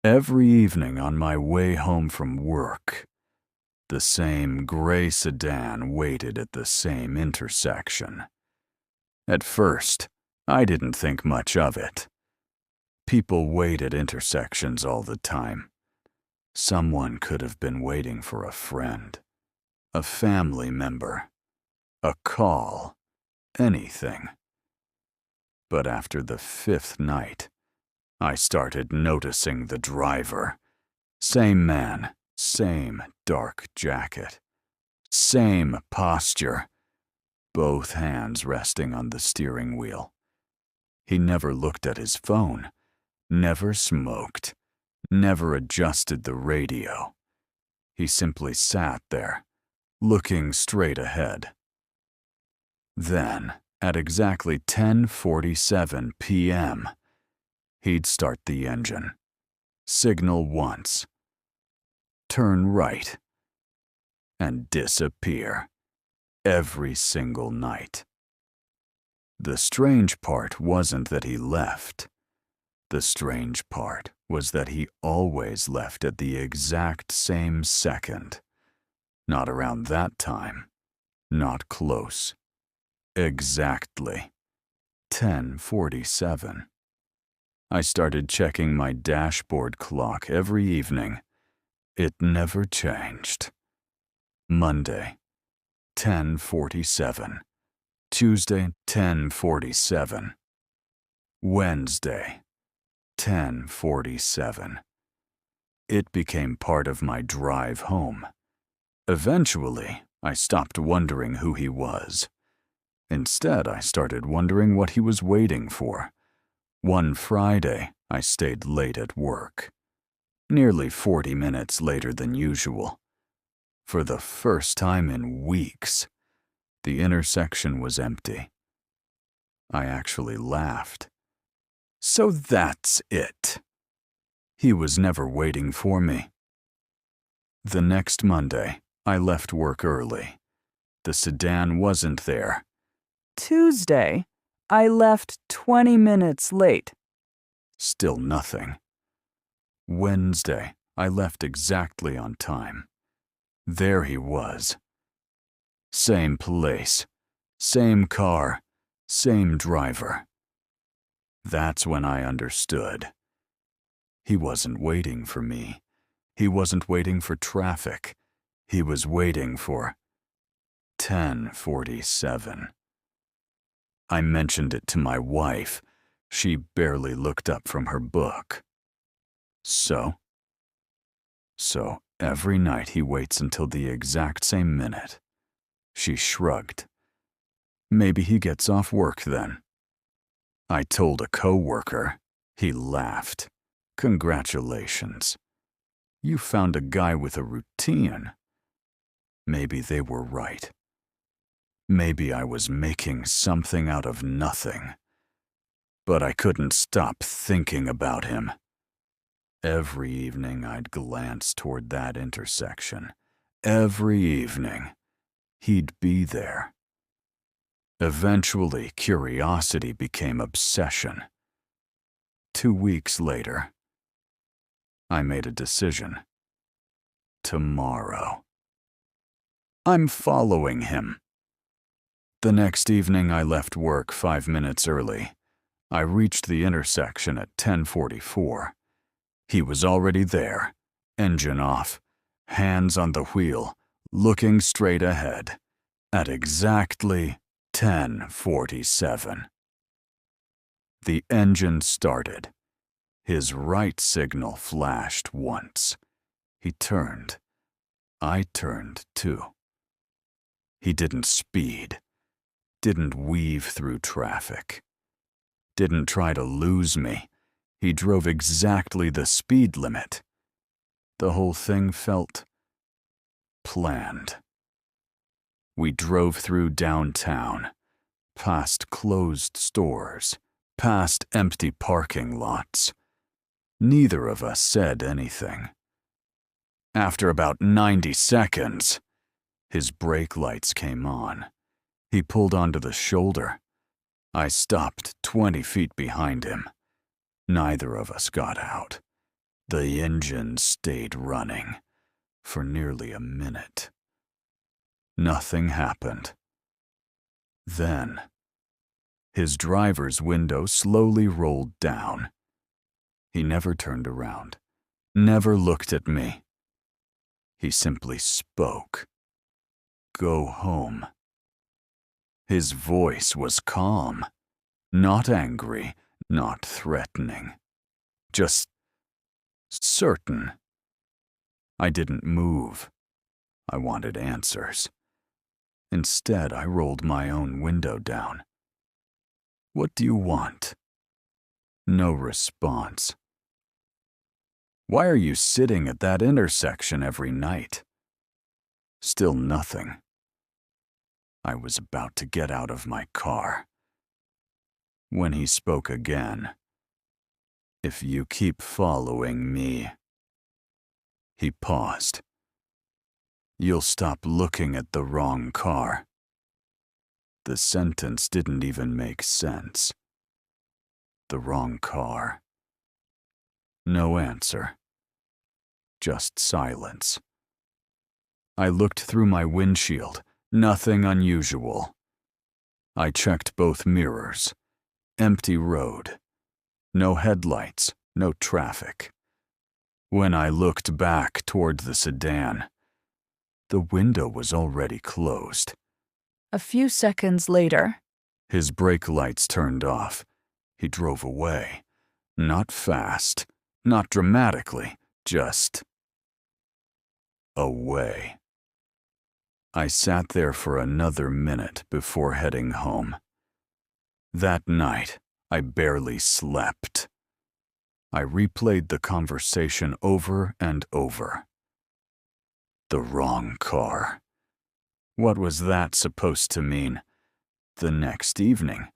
Every evening on my way home from work, the same gray sedan waited at the same intersection. At first, I didn't think much of it. People wait at intersections all the time. Someone could have been waiting for a friend, a family member, a call, anything. But after the fifth night, I started noticing the driver. Same man, same dark jacket, same posture, both hands resting on the steering wheel. He never looked at his phone, never smoked, never adjusted the radio. He simply sat there, looking straight ahead. Then, at exactly 10:47 p.m., he'd start the engine, signal once, turn right, and disappear every single night. The strange part wasn't that he left. The strange part was that he always left at the exact same second. Not around that time, not close. Exactly 10:47. I started checking my dashboard clock every evening. It never changed. Monday, 10:47. Tuesday, 10:47. Wednesday, 10:47. It became part of my drive home. Eventually, I stopped wondering who he was. Instead, I started wondering what he was waiting for. One Friday, I stayed late at work, nearly 40 minutes later than usual. For the first time in weeks, the intersection was empty. I actually laughed. So that's it. He was never waiting for me. The next Monday, I left work early. The sedan wasn't there. Tuesday, I left 20 minutes late. Still nothing. Wednesday, I left exactly on time. There he was. Same place, same car, same driver. That's when I understood. He wasn't waiting for me. He wasn't waiting for traffic. He was waiting for 10:47. I mentioned it to my wife. She barely looked up from her book. So every night he waits until the exact same minute. She shrugged. Maybe he gets off work then. I told a coworker. He laughed. Congratulations. You found a guy with a routine. Maybe they were right. Maybe I was making something out of nothing. But I couldn't stop thinking about him. Every evening I'd glance toward that intersection. Every evening, he'd be there. Eventually, curiosity became obsession. 2 weeks later, I made a decision. Tomorrow. I'm following him. The next evening, I left work 5 minutes early. I reached the intersection at 10:44. He was already there, engine off, hands on the wheel, looking straight ahead, at exactly 10:47. The engine started. His right signal flashed once. He turned. I turned too. He didn't speed, didn't weave through traffic, didn't try to lose me. He drove exactly the speed limit. The whole thing felt planned. We drove through downtown, past closed stores, past empty parking lots. Neither of us said anything. After about 90 seconds, his brake lights came on. He pulled onto the shoulder. I stopped 20 feet behind him. Neither of us got out. The engine stayed running for nearly a minute. Nothing happened. Then, his driver's window slowly rolled down. He never turned around, never looked at me. He simply spoke. Go home. His voice was calm, not angry, not threatening, just certain. I didn't move. I wanted answers. Instead, I rolled my own window down. What do you want? No response. Why are you sitting at that intersection every night? Still nothing. I was about to get out of my car when he spoke again. If you keep following me. He paused. You'll stop looking at the wrong car. The sentence didn't even make sense. The wrong car. No answer. Just silence. I looked through my windshield. Nothing unusual. I checked both mirrors. Empty road. No headlights, no traffic. When I looked back toward the sedan, the window was already closed. A few seconds later, His brake lights turned off. He drove away. Not fast, not dramatically, just away. I sat there for another minute before heading home. That night, I barely slept. I replayed the conversation over and over. The wrong car. What was that supposed to mean? The next evening,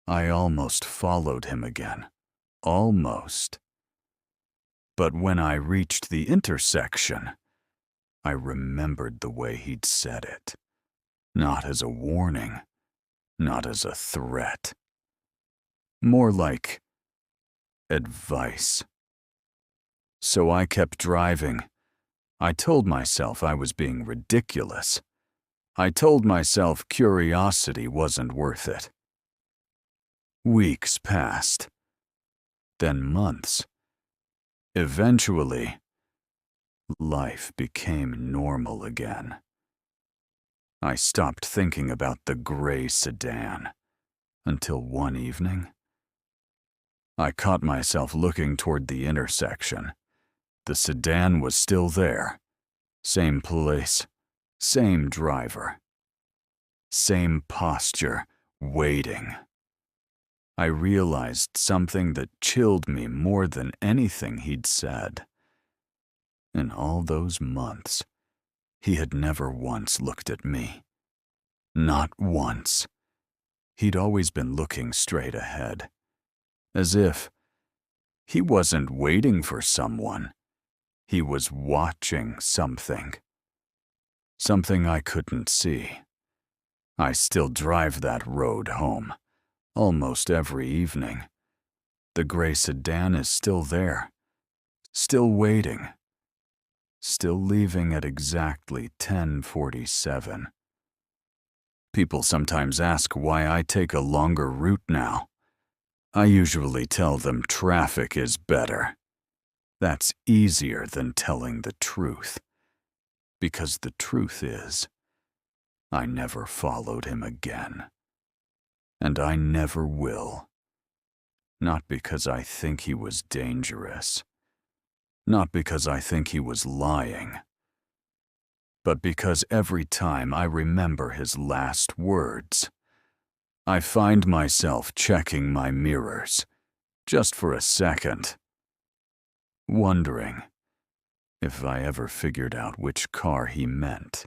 I almost followed him again. Almost. But when I reached the intersection, I remembered the way he'd said it. Not as a warning, not as a threat. More like advice. So I kept driving. I told myself I was being ridiculous. I told myself curiosity wasn't worth it. Weeks passed. Then months. Eventually, life became normal again. I stopped thinking about the gray sedan until one evening, I caught myself looking toward the intersection. The sedan was still there. Same place, same driver, same posture, waiting. I realized something that chilled me more than anything he'd said. In all those months, he had never once looked at me. Not once. He'd always been looking straight ahead, as if he wasn't waiting for someone. He was watching something. Something I couldn't see. I still drive that road home, almost every evening. The gray sedan is still there, still waiting, still leaving at exactly 10:47. People sometimes ask why I take a longer route now. I usually tell them traffic is better. That's easier than telling the truth. Because the truth is, I never followed him again. And I never will. Not because I think he was dangerous. Not because I think he was lying. But because every time I remember his last words, I find myself checking my mirrors, just for a second, wondering if I ever figured out which car he meant.